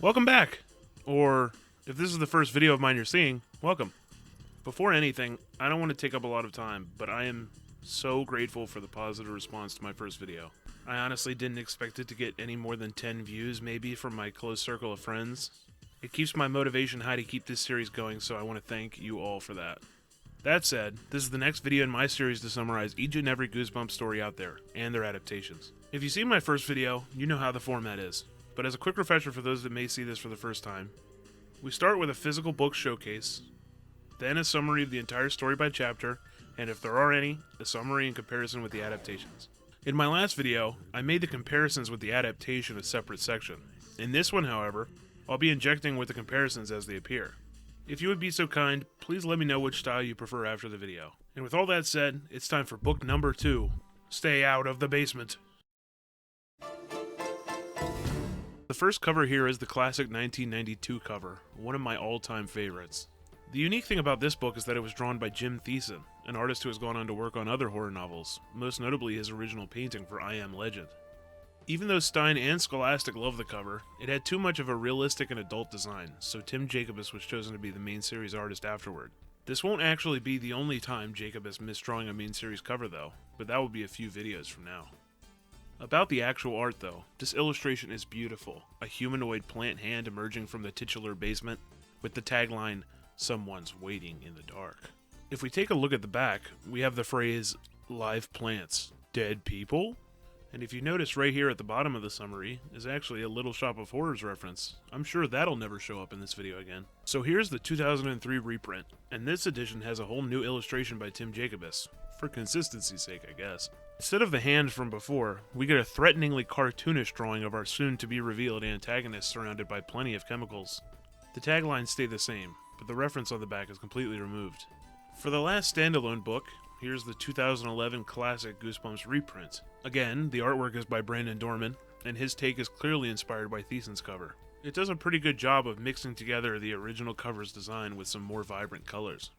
Welcome back! Or, if this is the first video of mine you're seeing, welcome. Before anything, I don't want to take up a lot of time, but I am so grateful for the positive response to my first video. I honestly didn't expect it to get any more than 10 views, maybe, from my close circle of friends. It keeps my motivation high to keep this series going, so I want to thank you all for that. That said, this is the next video in my series to summarize each and every Goosebumps story out there, and their adaptations. If you've seen my first video, you know how the format is. But as a quick refresher for those that may see this for the first time, we start with a physical book showcase, then a summary of the entire story by chapter, and if there are any, a summary in comparison with the adaptations. In my last video, I made the comparisons with the adaptation a separate section. In this one, however, I'll be injecting with the comparisons as they appear. If you would be so kind, please let me know which style you prefer after the video. And with all that said, it's time for book number 2, Stay Out of the Basement. The first cover here is the classic 1992 cover, one of my all-time favorites. The unique thing about this book is that it was drawn by Jim Thiessen, an artist who has gone on to work on other horror novels, most notably his original painting for I Am Legend. Even though Stein and Scholastic loved the cover, it had too much of a realistic and adult design, so Tim Jacobus was chosen to be the main series artist afterward. This won't actually be the only time Jacobus missed drawing a main series cover though, but that will be a few videos from now. About the actual art though, this illustration is beautiful, a humanoid plant hand emerging from the titular basement, with the tagline, "Someone's waiting in the dark." If we take a look at the back, we have the phrase, "Live plants, dead people?" And if you notice right here at the bottom of the summary is actually a Little Shop of Horrors reference. I'm sure that'll never show up in this video again. So here's the 2003 reprint, and this edition has a whole new illustration by Tim Jacobus, for consistency's sake I guess. Instead of the hand from before, we get a threateningly cartoonish drawing of our soon-to-be-revealed antagonist surrounded by plenty of chemicals. The taglines stay the same, but the reference on the back is completely removed. For the last standalone book, here's the 2011 classic Goosebumps reprint. Again, the artwork is by Brandon Dorman, and his take is clearly inspired by Thiessen's cover. It does a pretty good job of mixing together the original cover's design with some more vibrant colors.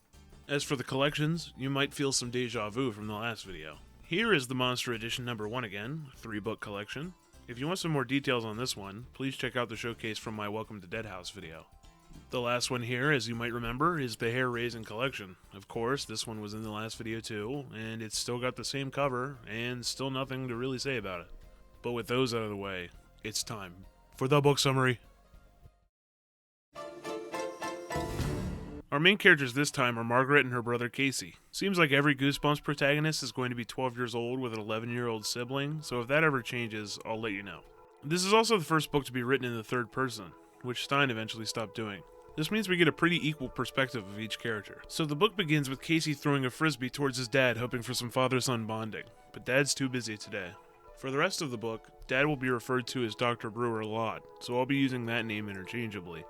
As for the collections, you might feel some deja vu from the last video. Here is the Monster Edition number 1 again, 3-book collection. If you want some more details on this one, please check out the showcase from my Welcome to Deadhouse video. The last one here, as you might remember, is the Hair-Raising collection. Of course, this one was in the last video too, and it's still got the same cover, and still nothing to really say about it. But with those out of the way, it's time for the book summary. Our main characters this time are Margaret and her brother Casey. Seems like every Goosebumps protagonist is going to be 12 years old with an 11-year-old sibling, so if that ever changes, I'll let you know. This is also the first book to be written in the third person, which Stein eventually stopped doing. This means we get a pretty equal perspective of each character. So the book begins with Casey throwing a frisbee towards his dad, hoping for some father-son bonding, but Dad's too busy today. For the rest of the book, Dad will be referred to as Dr. Brewer a lot, so I'll be using that name interchangeably.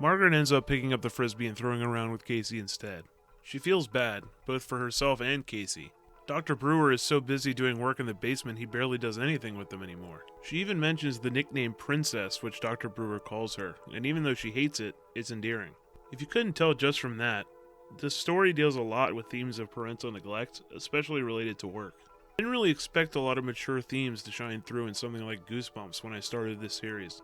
Margaret ends up picking up the frisbee and throwing it around with Casey instead. She feels bad, both for herself and Casey. Dr. Brewer is so busy doing work in the basement he barely does anything with them anymore. She even mentions the nickname Princess, which Dr. Brewer calls her, and even though she hates it, it's endearing. If you couldn't tell just from that, the story deals a lot with themes of parental neglect, especially related to work. I didn't really expect a lot of mature themes to shine through in something like Goosebumps when I started this series.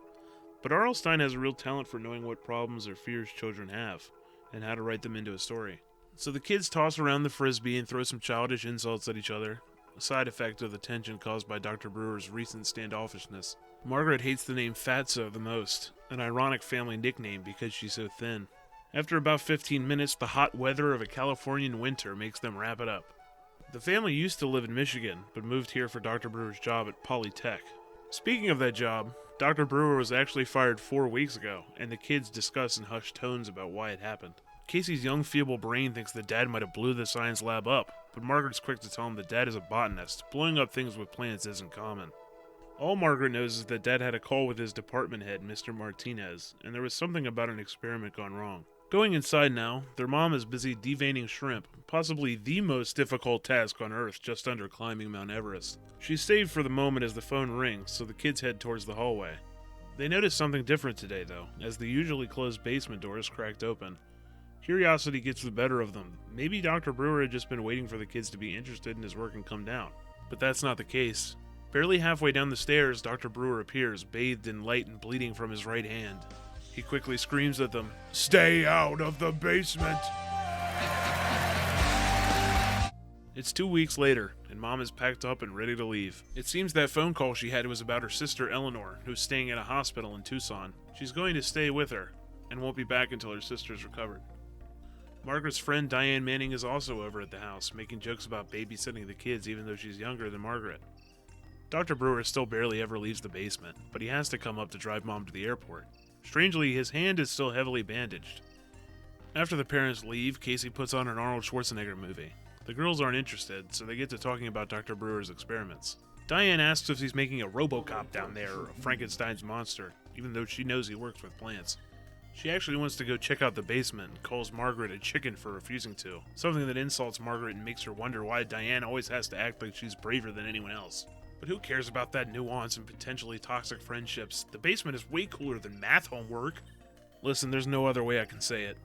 But R.L. Stein has a real talent for knowing what problems or fears children have, and how to write them into a story. So the kids toss around the frisbee and throw some childish insults at each other, a side effect of the tension caused by Dr. Brewer's recent standoffishness. Margaret hates the name Fatso the most, an ironic family nickname because she's so thin. After about 15 minutes, the hot weather of a Californian winter makes them wrap it up. The family used to live in Michigan, but moved here for Dr. Brewer's job at Polytech. Speaking of that job, Dr. Brewer was actually fired 4 weeks ago, and the kids discuss in hushed tones about why it happened. Casey's young, feeble brain thinks that Dad might have blew the science lab up, but Margaret's quick to tell him that Dad is a botanist. Blowing up things with plants isn't common. All Margaret knows is that Dad had a call with his department head, Mr. Martinez, and there was something about an experiment gone wrong. Going inside now, their mom is busy deveining shrimp, possibly the most difficult task on Earth just under climbing Mount Everest. She's saved for the moment as the phone rings, so the kids head towards the hallway. They notice something different today though, as the usually closed basement door is cracked open. Curiosity gets the better of them. Maybe Dr. Brewer had just been waiting for the kids to be interested in his work and come down. But that's not the case. Barely halfway down the stairs, Dr. Brewer appears, bathed in light and bleeding from his right hand. He quickly screams at them, "Stay out of the basement!" It's 2 weeks later, and Mom is packed up and ready to leave. It seems that phone call she had was about her sister Eleanor, who's staying in a hospital in Tucson. She's going to stay with her, and won't be back until her sister's recovered. Margaret's friend Diane Manning is also over at the house, making jokes about babysitting the kids even though she's younger than Margaret. Dr. Brewer still barely ever leaves the basement, but he has to come up to drive Mom to the airport. Strangely, his hand is still heavily bandaged. After the parents leave, Casey puts on an Arnold Schwarzenegger movie. The girls aren't interested, so they get to talking about Dr. Brewer's experiments. Diane asks if he's making a RoboCop down there, or a Frankenstein's monster, even though she knows he works with plants. She actually wants to go check out the basement and calls Margaret a chicken for refusing to, something that insults Margaret and makes her wonder why Diane always has to act like she's braver than anyone else. But who cares about that nuance and potentially toxic friendships? The basement is way cooler than math homework. Listen, there's no other way I can say it.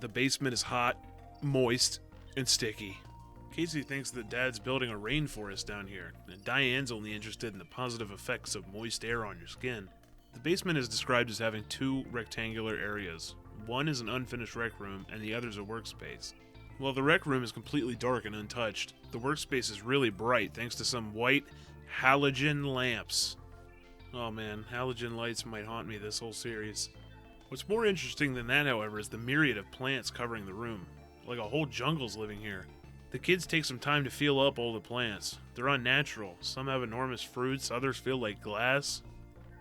The basement is hot, moist, and sticky. Casey thinks that Dad's building a rainforest down here, and Diane's only interested in the positive effects of moist air on your skin. The basement is described as having 2 rectangular areas. One is an unfinished rec room, and the other is a workspace. While the rec room is completely dark and untouched, the workspace is really bright thanks to some white halogen lamps. Oh man, halogen lights might haunt me this whole series. What's more interesting than that, however, is the myriad of plants covering the room. Like a whole jungle's living here. The kids take some time to feel up all the plants. They're unnatural. Some have enormous fruits, others feel like glass.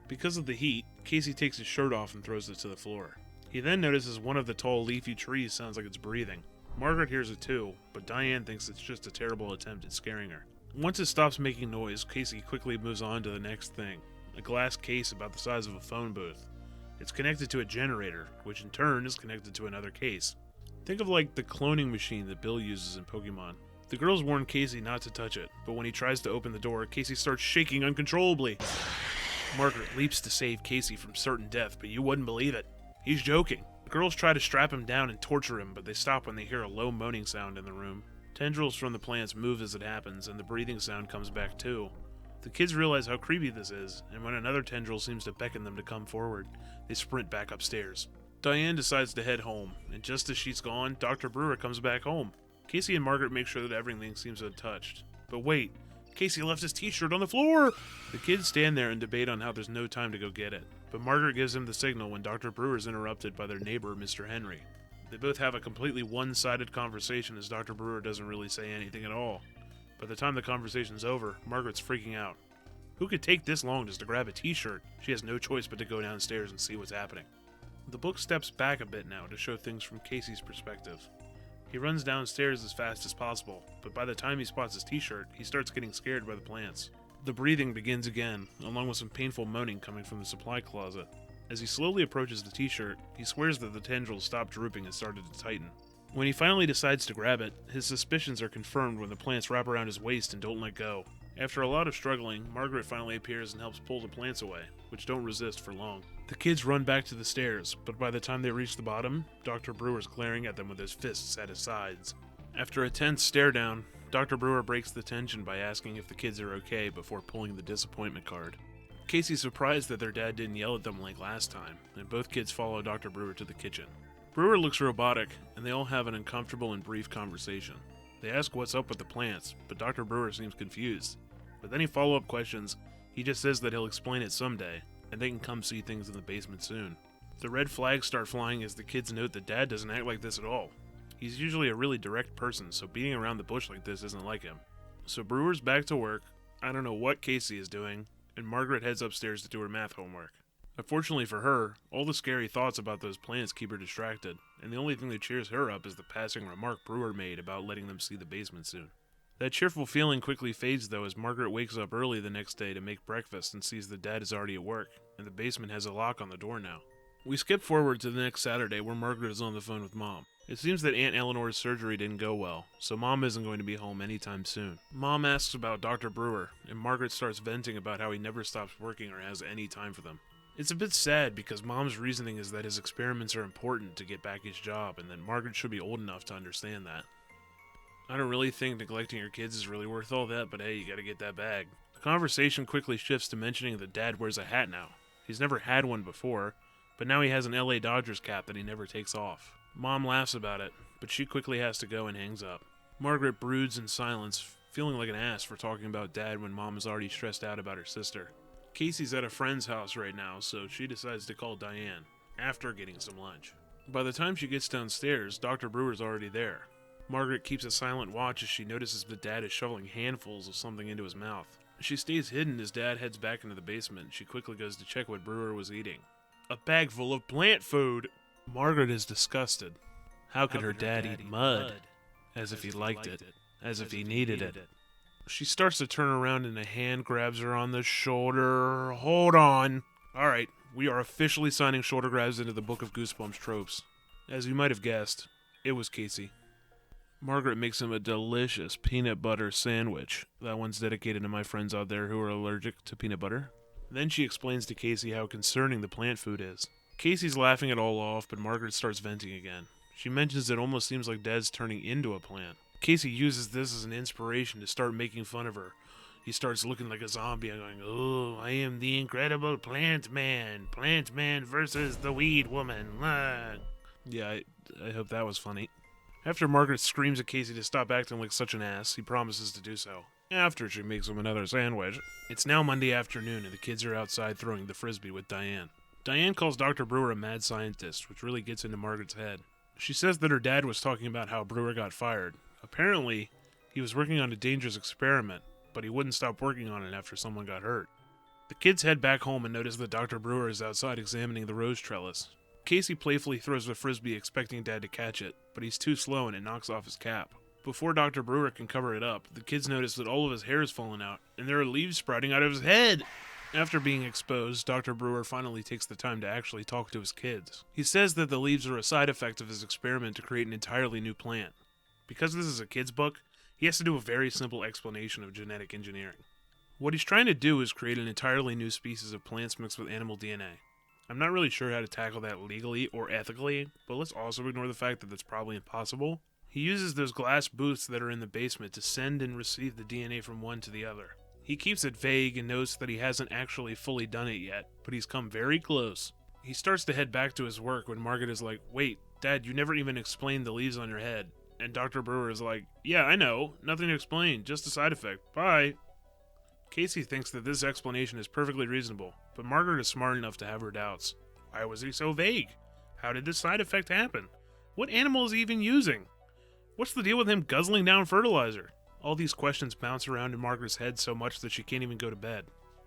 Because of the heat, Casey takes his shirt off and throws it to the floor. He then notices one of the tall leafy trees sounds like it's breathing. Margaret hears it too, but Diane thinks it's just a terrible attempt at scaring her. Once it stops making noise, Casey quickly moves on to the next thing. A glass case about the size of a phone booth. It's connected to a generator, which in turn is connected to another case. Think of like the cloning machine that Bill uses in Pokémon. The girls warn Casey not to touch it, but when he tries to open the door, Casey starts shaking uncontrollably. Margaret leaps to save Casey from certain death, but you wouldn't believe it. He's joking. The girls try to strap him down and torture him, but they stop when they hear a low moaning sound in the room. Tendrils from the plants move as it happens, and the breathing sound comes back too. The kids realize how creepy this is, and when another tendril seems to beckon them to come forward, they sprint back upstairs. Diane decides to head home, and just as she's gone, Dr. Brewer comes back home. Casey and Margaret make sure that everything seems untouched. But wait, Casey left his t-shirt on the floor! The kids stand there and debate on how there's no time to go get it, but Margaret gives him the signal when Dr. Brewer is interrupted by their neighbor, Mr. Henry. They both have a completely one-sided conversation as Dr. Brewer doesn't really say anything at all. By the time the conversation's over, Margaret's freaking out. Who could take this long just to grab a t-shirt? She has no choice but to go downstairs and see what's happening. The book steps back a bit now to show things from Casey's perspective. He runs downstairs as fast as possible, but by the time he spots his t-shirt, he starts getting scared by the plants. The breathing begins again, along with some painful moaning coming from the supply closet. As he slowly approaches the t-shirt, he swears that the tendrils stopped drooping and started to tighten. When he finally decides to grab it, his suspicions are confirmed when the plants wrap around his waist and don't let go. After a lot of struggling, Margaret finally appears and helps pull the plants away, which don't resist for long. The kids run back to the stairs, but by the time they reach the bottom, Dr. Brewer's glaring at them with his fists at his sides. After a tense stare down, Dr. Brewer breaks the tension by asking if the kids are okay before pulling the disappointment card. Casey's surprised that their dad didn't yell at them like last time, and both kids follow Dr. Brewer to the kitchen. Brewer looks robotic, and they all have an uncomfortable and brief conversation. They ask what's up with the plants, but Dr. Brewer seems confused. With any follow-up questions, he just says that he'll explain it someday, and they can come see things in the basement soon. The red flags start flying as the kids note that Dad doesn't act like this at all. He's usually a really direct person, so beating around the bush like this isn't like him. So Brewer's back to work, I don't know what Casey is doing, and Margaret heads upstairs to do her math homework. Unfortunately for her, all the scary thoughts about those plants keep her distracted, and the only thing that cheers her up is the passing remark Brewer made about letting them see the basement soon. That cheerful feeling quickly fades though as Margaret wakes up early the next day to make breakfast and sees that Dad is already at work, and the basement has a lock on the door now. We skip forward to the next Saturday where Margaret is on the phone with Mom. It seems that Aunt Eleanor's surgery didn't go well, so Mom isn't going to be home anytime soon. Mom asks about Dr. Brewer, and Margaret starts venting about how he never stops working or has any time for them. It's a bit sad because Mom's reasoning is that his experiments are important to get back his job, and that Margaret should be old enough to understand that. I don't really think neglecting your kids is really worth all that, but hey, you gotta get that bag. The conversation quickly shifts to mentioning that Dad wears a hat now. He's never had one before, but now he has an LA Dodgers cap that he never takes off. Mom laughs about it, but she quickly has to go and hangs up. Margaret broods in silence, feeling like an ass for talking about Dad when Mom is already stressed out about her sister. Casey's at a friend's house right now, so she decides to call Diane, after getting some lunch. By the time she gets downstairs, Dr. Brewer's already there. Margaret keeps a silent watch as she notices that Dad is shoveling handfuls of something into his mouth. She stays hidden as Dad heads back into the basement. She quickly goes to check what Brewer was eating. A bag full of plant food! Margaret is disgusted. How could her dad eat mud? As if he liked it. As if he needed it. She starts to turn around and a hand grabs her on the shoulder. Hold on. Alright, we are officially signing shoulder grabs into the Book of Goosebumps tropes. As you might have guessed, it was Casey. Margaret makes him a delicious peanut butter sandwich. That one's dedicated to my friends out there who are allergic to peanut butter. Then she explains to Casey how concerning the plant food is. Casey's laughing it all off, but Margaret starts venting again. She mentions it almost seems like Dad's turning into a plant. Casey uses this as an inspiration to start making fun of her. He starts looking like a zombie and going, "Oh, I am the incredible plant man. Plant man versus the weed woman." Yeah, I hope that was funny. After Margaret screams at Casey to stop acting like such an ass, he promises to do so. After she makes him another sandwich. It's now Monday afternoon and the kids are outside throwing the frisbee with Diane. Diane calls Dr. Brewer a mad scientist, which really gets into Margaret's head. She says that her dad was talking about how Brewer got fired. Apparently, he was working on a dangerous experiment, but he wouldn't stop working on it after someone got hurt. The kids head back home and notice that Dr. Brewer is outside examining the rose trellis. Casey playfully throws the frisbee expecting Dad to catch it, but he's too slow and it knocks off his cap. Before Dr. Brewer can cover it up, the kids notice that all of his hair is falling out, and there are leaves sprouting out of his head! After being exposed, Dr. Brewer finally takes the time to actually talk to his kids. He says that the leaves are a side effect of his experiment to create an entirely new plant. Because this is a kid's book, he has to do a very simple explanation of genetic engineering. What he's trying to do is create an entirely new species of plants mixed with animal DNA. I'm not really sure how to tackle that legally or ethically, but let's also ignore the fact that that's probably impossible. He uses those glass booths that are in the basement to send and receive the DNA from one to the other. He keeps it vague and knows that he hasn't actually fully done it yet, but he's come very close. He starts to head back to his work when Margaret is like, "Wait, Dad, you never even explained the leaves on your head." And Dr. Brewer is like, "Yeah, I know. Nothing to explain. Just a side effect. Bye." Casey thinks that this explanation is perfectly reasonable, but Margaret is smart enough to have her doubts. Why was he so vague? How did this side effect happen? What animal is he even using? What's the deal with him guzzling down fertilizer? All these questions bounce around in Margaret's head so much that she can't even go to bed.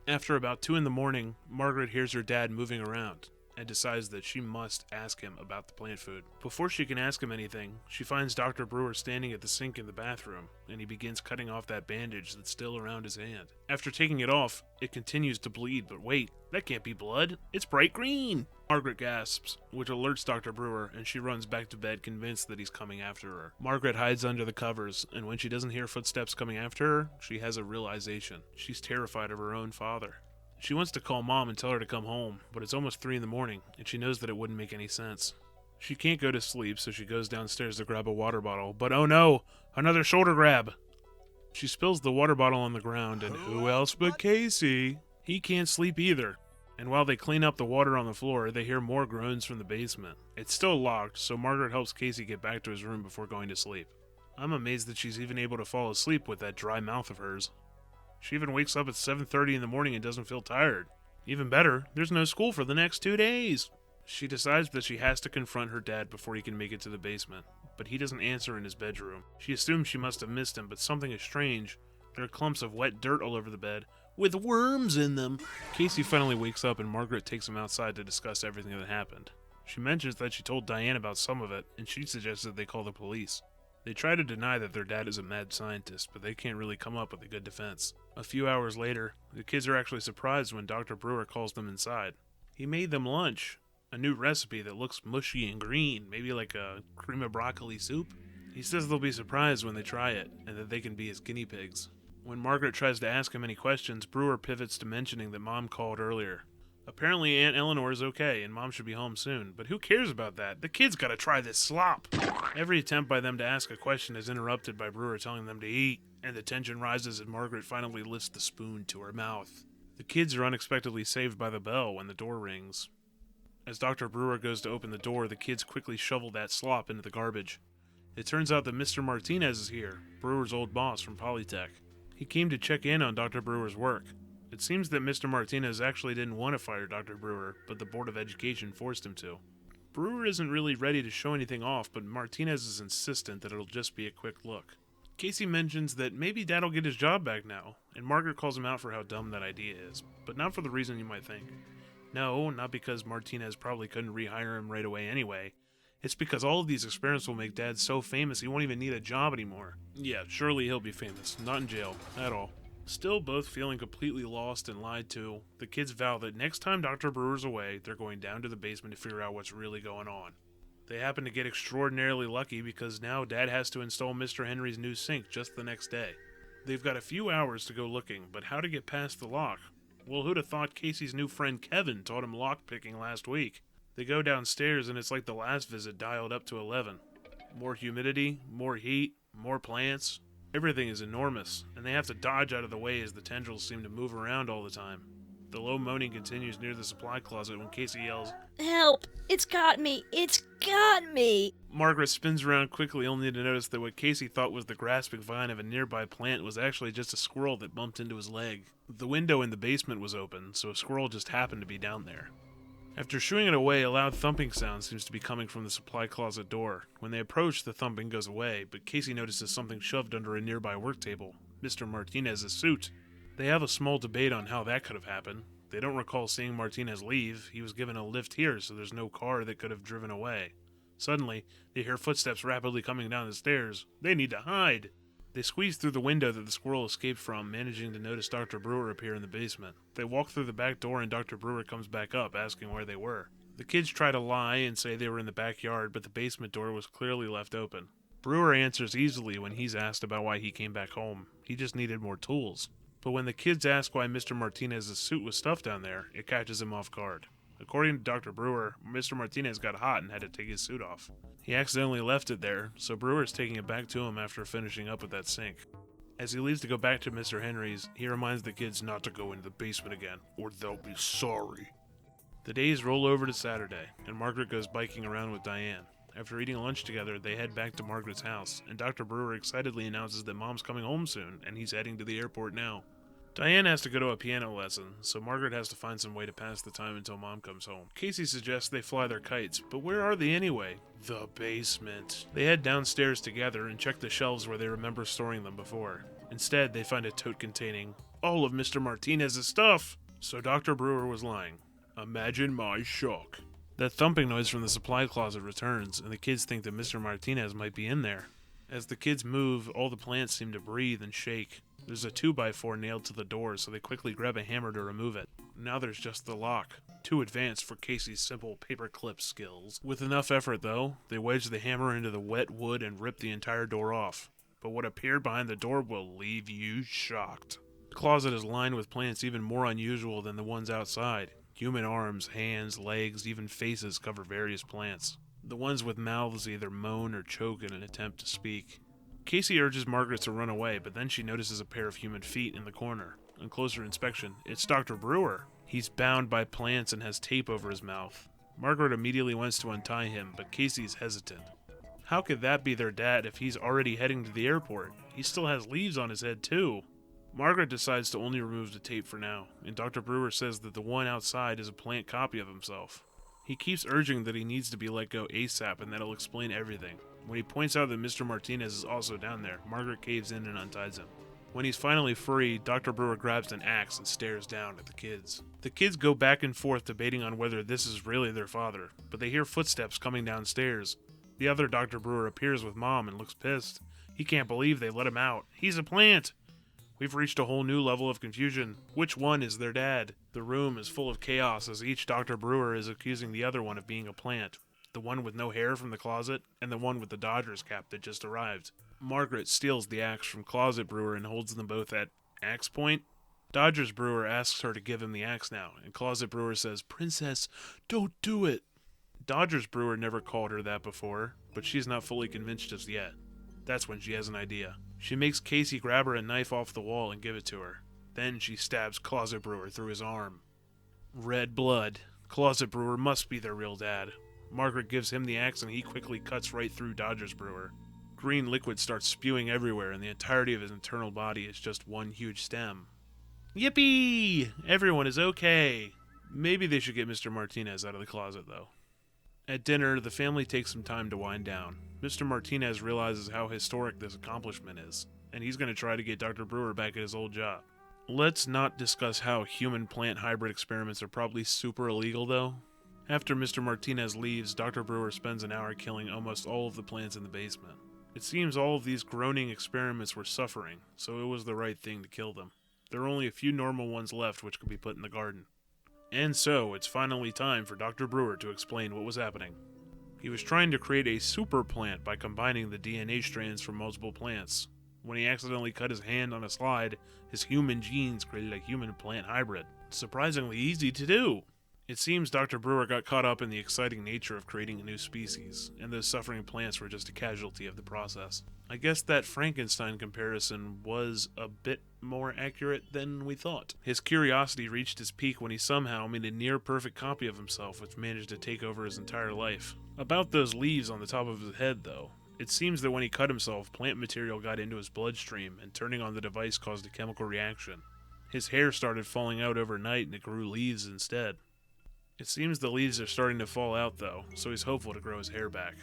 After about 2 a.m, Margaret hears her dad moving around and decides that she must ask him about the plant food. Before she can ask him anything, she finds Dr. Brewer standing at the sink in the bathroom, and he begins cutting off that bandage that's still around his hand. After taking it off, it continues to bleed, but wait, that can't be blood. It's bright green! Margaret gasps, which alerts Dr. Brewer, and she runs back to bed convinced that he's coming after her. Margaret hides under the covers, and when she doesn't hear footsteps coming after her, she has a realization. She's terrified of her own father. She wants to call Mom and tell her to come home, but it's almost 3 a.m, and she knows that it wouldn't make any sense. She can't go to sleep, so she goes downstairs to grab a water bottle, but oh no! Another shoulder grab! She spills the water bottle on the ground, and who else but Casey? He can't sleep either. And while they clean up the water on the floor, they hear more groans from the basement. It's still locked, so Margaret helps Casey get back to his room before going to sleep. I'm amazed that she's even able to fall asleep with that dry mouth of hers. She even wakes up at 7:30 in the morning and doesn't feel tired. Even better, there's no school for the next 2 days. She decides that she has to confront her dad before he can make it to the basement, but he doesn't answer in his bedroom. She assumes she must have missed him, but something is strange. There are clumps of wet dirt all over the bed, with worms in them. Casey finally wakes up and Margaret takes him outside to discuss everything that happened. She mentions that she told Diane about some of it, and she suggests that they call the police. They try to deny that their dad is a mad scientist, but they can't really come up with a good defense. A few hours later, the kids are actually surprised when Dr. Brewer calls them inside. He made them lunch, a new recipe that looks mushy and green, maybe like a cream of broccoli soup. He says they'll be surprised when they try it, and that they can be his guinea pigs. When Margaret tries to ask him any questions, Brewer pivots to mentioning that Mom called earlier. Apparently Aunt Eleanor is okay, and Mom should be home soon, but who cares about that? The kids gotta try this slop! Every attempt by them to ask a question is interrupted by Brewer telling them to eat, and the tension rises as Margaret finally lifts the spoon to her mouth. The kids are unexpectedly saved by the bell when the door rings. As Dr. Brewer goes to open the door, the kids quickly shovel that slop into the garbage. It turns out that Mr. Martinez is here, Brewer's old boss from Polytech. He came to check in on Dr. Brewer's work. It seems that Mr. Martinez actually didn't want to fire Dr. Brewer, but the Board of Education forced him to. Brewer isn't really ready to show anything off, but Martinez is insistent that it'll just be a quick look. Casey mentions that maybe Dad'll get his job back now, and Margaret calls him out for how dumb that idea is, but not for the reason you might think. No, not because Martinez probably couldn't rehire him right away anyway. It's because all of these experiments will make Dad so famous he won't even need a job anymore. Yeah, surely he'll be famous, not in jail, at all. Still both feeling completely lost and lied to, the kids vow that next time Dr. Brewer's away, they're going down to the basement to figure out what's really going on. They happen to get extraordinarily lucky because now Dad has to install Mr. Henry's new sink just the next day. They've got a few hours to go looking, but how to get past the lock? Well, who'd have thought Casey's new friend Kevin taught him lockpicking last week? They go downstairs and it's like the last visit dialed up to 11. More humidity, more heat, more plants. Everything is enormous, and they have to dodge out of the way as the tendrils seem to move around all the time. The low moaning continues near the supply closet when Casey yells, "Help! It's got me! It's got me!" Margaret spins around quickly only to notice that what Casey thought was the grasping vine of a nearby plant was actually just a squirrel that bumped into his leg. The window in the basement was open, so a squirrel just happened to be down there. After shooing it away, a loud thumping sound seems to be coming from the supply closet door. When they approach, the thumping goes away, but Casey notices something shoved under a nearby work table. Mr. Martinez's suit. They have a small debate on how that could have happened. They don't recall seeing Martinez leave. He was given a lift here, so there's no car that could have driven away. Suddenly, they hear footsteps rapidly coming down the stairs. They need to hide! They squeeze through the window that the squirrel escaped from, managing to notice Dr. Brewer appear in the basement. They walk through the back door and Dr. Brewer comes back up, asking where they were. The kids try to lie and say they were in the backyard, but the basement door was clearly left open. Brewer answers easily when he's asked about why he came back home. He just needed more tools. But when the kids ask why Mr. Martinez's suit was stuffed down there, it catches him off guard. According to Dr. Brewer, Mr. Martinez got hot and had to take his suit off. He accidentally left it there, so Brewer's taking it back to him after finishing up with that sink. As he leaves to go back to Mr. Henry's, he reminds the kids not to go into the basement again, or they'll be sorry. The days roll over to Saturday, and Margaret goes biking around with Diane. After eating lunch together, they head back to Margaret's house, and Dr. Brewer excitedly announces that Mom's coming home soon, and he's heading to the airport now. Diane has to go to a piano lesson, so Margaret has to find some way to pass the time until Mom comes home. Casey suggests they fly their kites, but where are they anyway? The basement. They head downstairs together and check the shelves where they remember storing them before. Instead, they find a tote containing all of Mr. Martinez's stuff! So Dr. Brewer was lying. Imagine my shock. That thumping noise from the supply closet returns, and the kids think that Mr. Martinez might be in there. As the kids move, all the plants seem to breathe and shake. There's a 2x4 nailed to the door, so they quickly grab a hammer to remove it. Now there's just the lock. Too advanced for Casey's simple paperclip skills. With enough effort, though, they wedge the hammer into the wet wood and rip the entire door off. But what appeared behind the door will leave you shocked. The closet is lined with plants even more unusual than the ones outside. Human arms, hands, legs, even faces cover various plants. The ones with mouths either moan or choke in an attempt to speak. Casey urges Margaret to run away, but then she notices a pair of human feet in the corner. On closer inspection, it's Dr. Brewer. He's bound by plants and has tape over his mouth. Margaret immediately wants to untie him, but Casey's hesitant. How could that be their dad if he's already heading to the airport? He still has leaves on his head, too. Margaret decides to only remove the tape for now, and Dr. Brewer says that the one outside is a plant copy of himself. He keeps urging that he needs to be let go ASAP and that'll explain everything. When he points out that Mr. Martinez is also down there, Margaret caves in and unties him. When he's finally free, Dr. Brewer grabs an axe and stares down at the kids. The kids go back and forth debating on whether this is really their father, but they hear footsteps coming downstairs. The other Dr. Brewer appears with Mom and looks pissed. He can't believe they let him out. He's a plant! We've reached a whole new level of confusion. Which one is their dad? The room is full of chaos as each Dr. Brewer is accusing the other one of being a plant. The one with no hair from the closet, and the one with the Dodgers cap that just arrived. Margaret steals the axe from Closet Brewer and holds them both at axe point. Dodgers Brewer asks her to give him the axe now, and Closet Brewer says, "Princess, don't do it." Dodgers Brewer never called her that before, but she's not fully convinced just yet. That's when she has an idea. She makes Casey grab her a knife off the wall and give it to her. Then she stabs Closet Brewer through his arm. Red blood. Closet Brewer must be their real dad. Margaret gives him the axe and he quickly cuts right through Dodger's Brewer. Green liquid starts spewing everywhere and the entirety of his internal body is just one huge stem. Yippee! Everyone is okay. Maybe they should get Mr. Martinez out of the closet, though. At dinner, the family takes some time to wind down. Mr. Martinez realizes how historic this accomplishment is, and he's going to try to get Dr. Brewer back at his old job. Let's not discuss how human-plant hybrid experiments are probably super illegal, though. After Mr. Martinez leaves, Dr. Brewer spends an hour killing almost all of the plants in the basement. It seems all of these groaning experiments were suffering, so it was the right thing to kill them. There are only a few normal ones left which could be put in the garden. And so, it's finally time for Dr. Brewer to explain what was happening. He was trying to create a super plant by combining the DNA strands from multiple plants. When he accidentally cut his hand on a slide, his human genes created a human-plant hybrid. Surprisingly easy to do! It seems Dr. Brewer got caught up in the exciting nature of creating a new species, and those suffering plants were just a casualty of the process. I guess that Frankenstein comparison was a bit more accurate than we thought. His curiosity reached its peak when he somehow made a near-perfect copy of himself which managed to take over his entire life. About those leaves on the top of his head, though, it seems that when he cut himself, plant material got into his bloodstream, and turning on the device caused a chemical reaction. His hair started falling out overnight and it grew leaves instead. It seems the leaves are starting to fall out though, so he's hopeful to grow his hair back.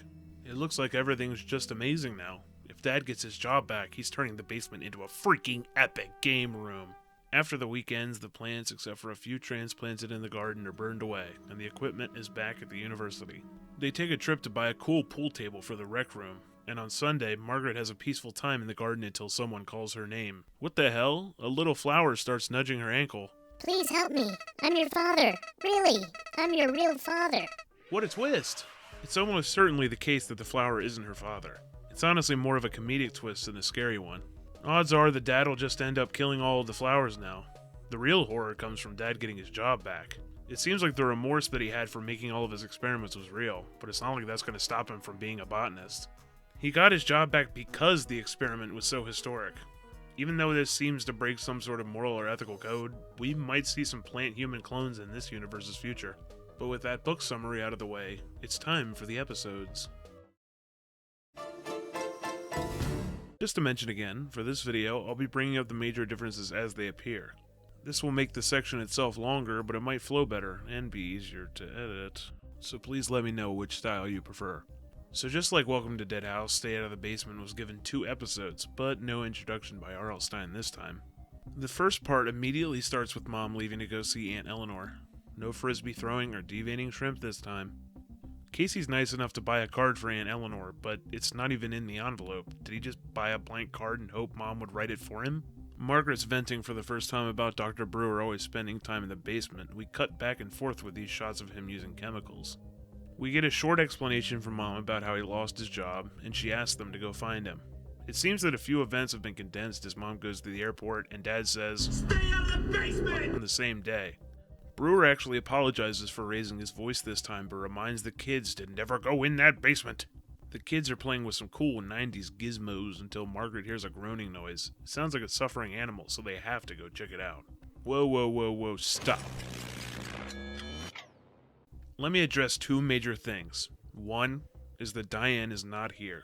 It looks like everything's just amazing now. If Dad gets his job back, he's turning the basement into a freaking epic game room. After the week ends, the plants, except for a few transplanted in the garden, are burned away, and the equipment is back at the university. They take a trip to buy a cool pool table for the rec room, and on Sunday, Margaret has a peaceful time in the garden until someone calls her name. What the hell? A little flower starts nudging her ankle. Please help me. I'm your father. Really. I'm your real father. What a twist! It's almost certainly the case that the flower isn't her father. It's honestly more of a comedic twist than a scary one. Odds are the dad will just end up killing all of the flowers now. The real horror comes from Dad getting his job back. It seems like the remorse that he had for making all of his experiments was real, but it's not like that's going to stop him from being a botanist. He got his job back because the experiment was so historic. Even though this seems to break some sort of moral or ethical code, we might see some plant-human clones in this universe's future. But with that book summary out of the way, it's time for the episodes. Just to mention again, for this video, I'll be bringing up the major differences as they appear. This will make the section itself longer, but it might flow better, and be easier to edit. So please let me know which style you prefer. So just like Welcome to Dead House, Stay Out of the Basement was given 2 episodes, but no introduction by R.L. Stine this time. The first part immediately starts with Mom leaving to go see Aunt Eleanor. No frisbee throwing or deveining shrimp this time. Casey's nice enough to buy a card for Aunt Eleanor, but it's not even in the envelope. Did he just buy a blank card and hope Mom would write it for him? Margaret's venting for the first time about Dr. Brewer always spending time in the basement. We cut back and forth with these shots of him using chemicals. We get a short explanation from Mom about how he lost his job, and she asks them to go find him. It seems that a few events have been condensed as Mom goes to the airport and Dad says, "Stay out of the basement!" on the same day. Brewer actually apologizes for raising his voice this time, but reminds the kids to never go in that basement. The kids are playing with some cool 90s gizmos until Margaret hears a groaning noise. It sounds like a suffering animal, so they have to go check it out. Whoa, stop. Let me address 2 major things. One is that Diane is not here.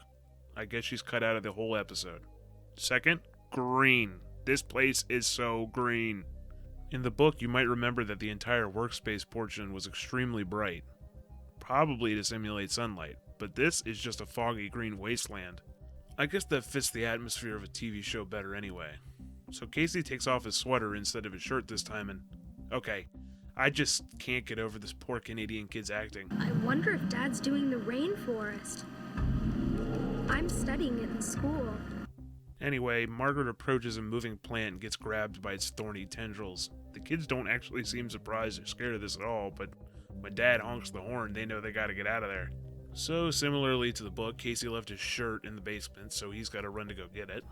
I guess she's cut out of the whole episode. Second, green. This place is so green. In the book, you might remember that the entire workspace portion was extremely bright, probably to simulate sunlight, but this is just a foggy green wasteland. I guess that fits the atmosphere of a TV show better anyway. So Casey takes off his sweater instead of his shirt this time and... Okay, I just can't get over this poor Canadian kid's acting. I wonder if Dad's doing the rainforest. I'm studying it in school. Anyway, Margaret approaches a moving plant and gets grabbed by its thorny tendrils. The kids don't actually seem surprised or scared of this at all, but when Dad honks the horn, they know they gotta get out of there. So, similarly to the book, Casey left his shirt in the basement, so he's gotta run to go get it.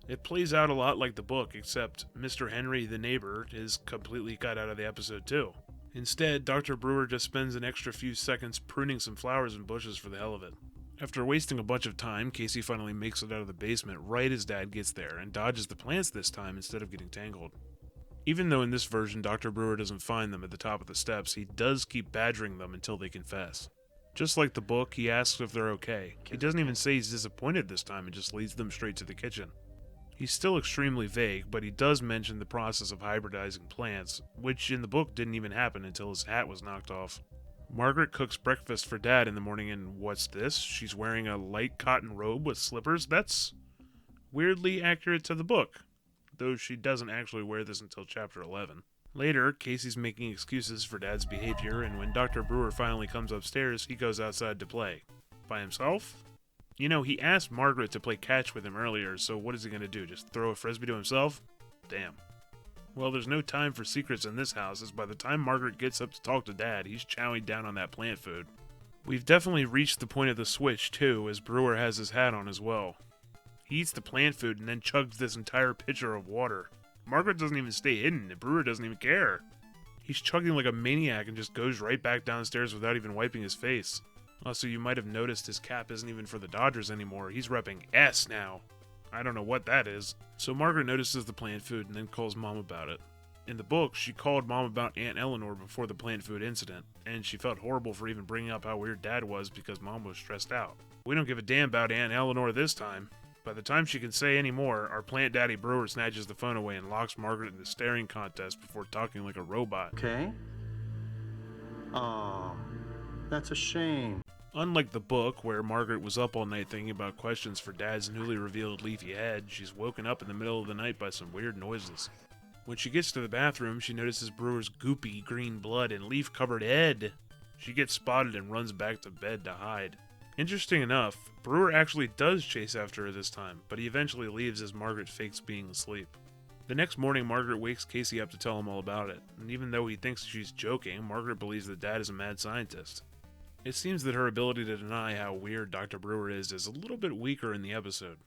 It plays out a lot like the book, except Mr. Henry, the neighbor, is completely cut out of the episode too. Instead, Dr. Brewer just spends an extra few seconds pruning some flowers and bushes for the hell of it. After wasting a bunch of time, Casey finally makes it out of the basement right as Dad gets there, and dodges the plants this time instead of getting tangled. Even though in this version Dr. Brewer doesn't find them at the top of the steps, he does keep badgering them until they confess. Just like the book, he asks if they're okay. He doesn't even say he's disappointed this time and just leads them straight to the kitchen. He's still extremely vague, but he does mention the process of hybridizing plants, which in the book didn't even happen until his hat was knocked off. Margaret cooks breakfast for Dad in the morning, and what's this? She's wearing a light cotton robe with slippers? That's weirdly accurate to the book, though she doesn't actually wear this until chapter 11. Later, Casey's making excuses for Dad's behavior, and when Dr. Brewer finally comes upstairs, he goes outside to play. By himself? You know, he asked Margaret to play catch with him earlier, so what is he gonna do, just throw a frisbee to himself? Damn. Well, there's no time for secrets in this house, as by the time Margaret gets up to talk to Dad, he's chowing down on that plant food. We've definitely reached the point of the switch, too, as Brewer has his hat on as well. He eats the plant food and then chugs this entire pitcher of water. Margaret doesn't even stay hidden, and Brewer doesn't even care. He's chugging like a maniac and just goes right back downstairs without even wiping his face. Also, you might have noticed his cap isn't even for the Dodgers anymore. He's repping S now. I don't know what that is. So Margaret notices the plant food and then calls Mom about it. In the book, she called Mom about Aunt Eleanor before the plant food incident, and she felt horrible for even bringing up how weird Dad was because Mom was stressed out. We don't give a damn about Aunt Eleanor this time. By the time she can say any more, our plant daddy Brewer snatches the phone away and locks Margaret in the staring contest before talking like a robot. Okay? Oh, that's a shame. Unlike the book, where Margaret was up all night thinking about questions for Dad's newly revealed leafy head, she's woken up in the middle of the night by some weird noises. When she gets to the bathroom, she notices Brewer's goopy green blood and leaf-covered head. She gets spotted and runs back to bed to hide. Interesting enough, Brewer actually does chase after her this time, but he eventually leaves as Margaret fakes being asleep. The next morning, Margaret wakes Casey up to tell him all about it, and even though he thinks she's joking, Margaret believes that Dad is a mad scientist. It seems that her ability to deny how weird Dr. Brewer is a little bit weaker in the episode.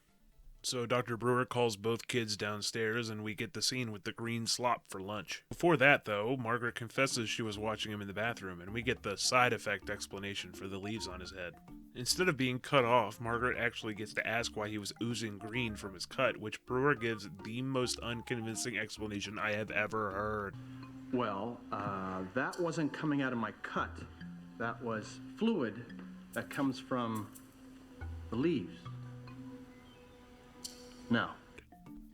So Dr. Brewer calls both kids downstairs and we get the scene with the green slop for lunch. Before that though, Margaret confesses she was watching him in the bathroom and we get the side effect explanation for the leaves on his head. Instead of being cut off, Margaret actually gets to ask why he was oozing green from his cut, which Brewer gives the most unconvincing explanation I have ever heard. Well, that wasn't coming out of my cut. That was fluid that comes from the leaves. No.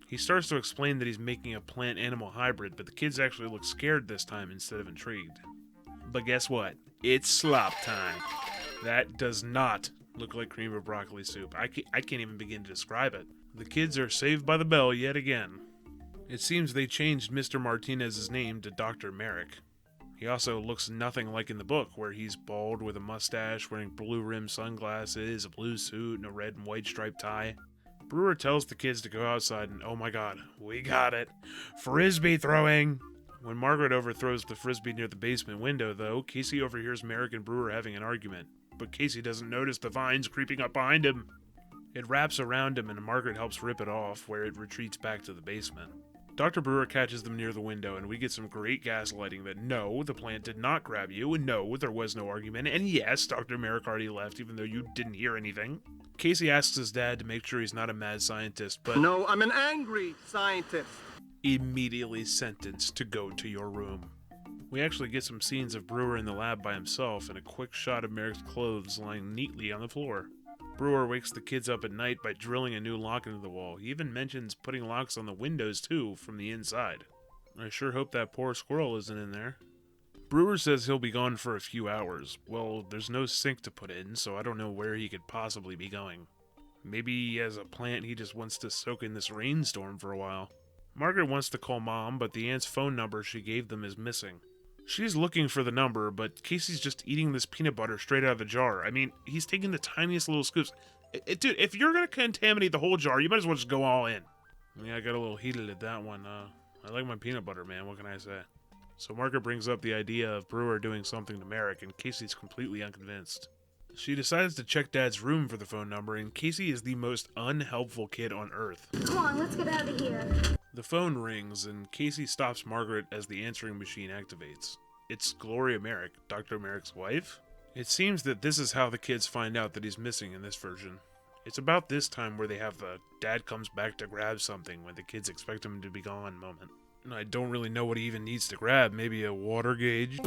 He starts to explain that he's making a plant-animal hybrid, but the kids actually look scared this time instead of intrigued. But guess what? It's slop time. That does not look like cream of broccoli soup. I can't even begin to describe it. The kids are saved by the bell yet again. It seems they changed Mr. Martinez's name to Dr. Merrick. He also looks nothing like in the book, where he's bald with a mustache, wearing blue-rimmed sunglasses, a blue suit, and a red and white striped tie. Brewer tells the kids to go outside and, oh my god, we got it. Frisbee throwing! When Margaret overthrows the frisbee near the basement window, though, Casey overhears Merrick and Brewer having an argument. But Casey doesn't notice the vines creeping up behind him. It wraps around him and Margaret helps rip it off, where it retreats back to the basement. Dr. Brewer catches them near the window, and we get some great gaslighting that no, the plant did not grab you, and no, there was no argument, and yes, Dr. Merrick already left even though you didn't hear anything. Casey asks his dad to make sure he's not a mad scientist, but No, I'm an angry scientist. Immediately sentenced to go to your room. We actually get some scenes of Brewer in the lab by himself, and a quick shot of Merrick's clothes lying neatly on the floor. Brewer wakes the kids up at night by drilling a new lock into the wall. He even mentions putting locks on the windows, too, from the inside. I sure hope that poor squirrel isn't in there. Brewer says he'll be gone for a few hours. Well, there's no sink to put in, so I don't know where he could possibly be going. Maybe as a plant he just wants to soak in this rainstorm for a while. Margaret wants to call Mom, but the aunt's phone number she gave them is missing. She's looking for the number, but Casey's just eating this peanut butter straight out of the jar. I mean, he's taking the tiniest little scoops. Dude, if you're gonna contaminate the whole jar, you might as well just go all in. Yeah, I got a little heated at that one. I like my peanut butter, man. What can I say? So Margaret brings up the idea of Brewer doing something to Merrick, and Casey's completely unconvinced. She decides to check Dad's room for the phone number, and Casey is the most unhelpful kid on earth. Come on, let's get out of here. The phone rings, and Casey stops Margaret as the answering machine activates. It's Gloria Merrick, Dr. Merrick's wife. It seems that this is how the kids find out that he's missing in this version. It's about this time where they have the Dad comes back to grab something when the kids expect him to be gone moment. I don't really know what he even needs to grab. Maybe a water gauge?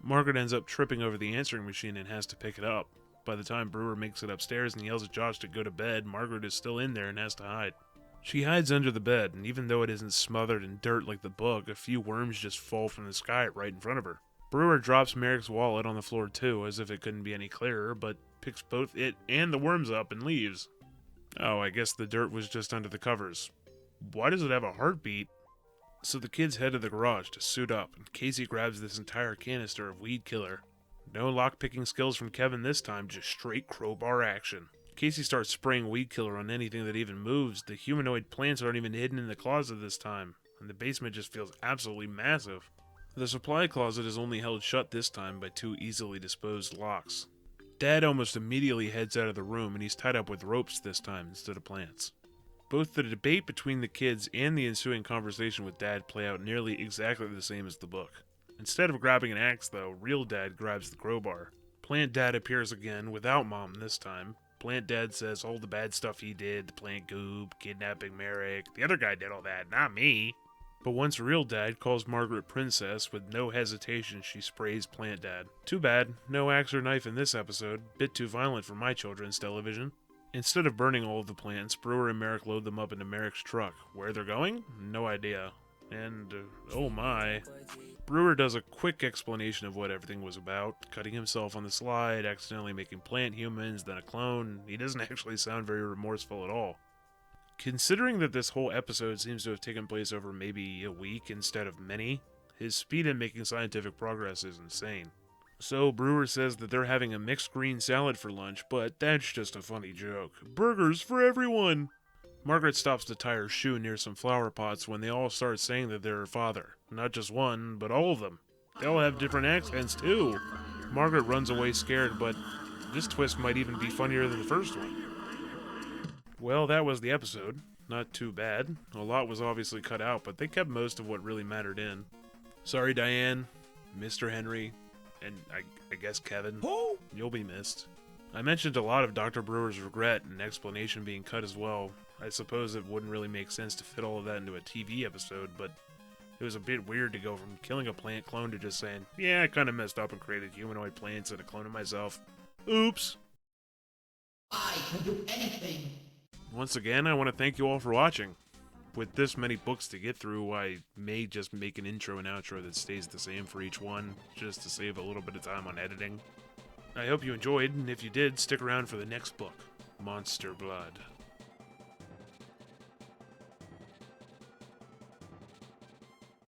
Margaret ends up tripping over the answering machine and has to pick it up. By the time Brewer makes it upstairs and yells at Josh to go to bed, Margaret is still in there and has to hide. She hides under the bed, and even though it isn't smothered in dirt like the book, a few worms just fall from the sky right in front of her. Brewer drops Merrick's wallet on the floor too, as if it couldn't be any clearer, but picks both it and the worms up and leaves. Oh, I guess the dirt was just under the covers. Why does it have a heartbeat? So the kids head to the garage to suit up, and Casey grabs this entire canister of weed killer. No lockpicking skills from Kevin this time, just straight crowbar action. Casey starts spraying weed killer on anything that even moves. The humanoid plants aren't even hidden in the closet this time, and the basement just feels absolutely massive. The supply closet is only held shut this time by 2 easily disposed locks. Dad almost immediately heads out of the room, and he's tied up with ropes this time instead of plants. Both the debate between the kids and the ensuing conversation with Dad play out nearly exactly the same as the book. Instead of grabbing an axe, though, real Dad grabs the crowbar. Plant Dad appears again, without Mom this time. Plant Dad says all the bad stuff he did, the plant goob, kidnapping Merrick, the other guy did all that, not me. But once real Dad calls Margaret Princess, with no hesitation she sprays Plant Dad. Too bad, no axe or knife in this episode, bit too violent for my children's television. Instead of burning all of the plants, Brewer and Merrick load them up into Merrick's truck. Where they're going? No idea. And, oh my. Brewer does a quick explanation of what everything was about, cutting himself on the slide, accidentally making plant humans, then a clone. He doesn't actually sound very remorseful at all. Considering that this whole episode seems to have taken place over maybe a week instead of many, his speed in making scientific progress is insane. So Brewer says that they're having a mixed green salad for lunch, but that's just a funny joke. Burgers for everyone! Margaret stops to tie her shoe near some flower pots when they all start saying that they're her father. Not just one, but all of them. They all have different accents too. Margaret runs away scared, but this twist might even be funnier than the first one. Well, that was the episode. Not too bad. A lot was obviously cut out, but they kept most of what really mattered in. Sorry, Diane, Mr. Henry, and I guess Kevin. You'll be missed. I mentioned a lot of Dr. Brewer's regret and explanation being cut as well. I suppose it wouldn't really make sense to fit all of that into a TV episode, but it was a bit weird to go from killing a plant clone to just saying, yeah, I kinda messed up and created humanoid plants and a clone of myself. Oops! I can do anything. Once again, I want to thank you all for watching. With this many books to get through, I may just make an intro and outro that stays the same for each one, just to save a little bit of time on editing. I hope you enjoyed, and if you did, stick around for the next book, Monster Blood.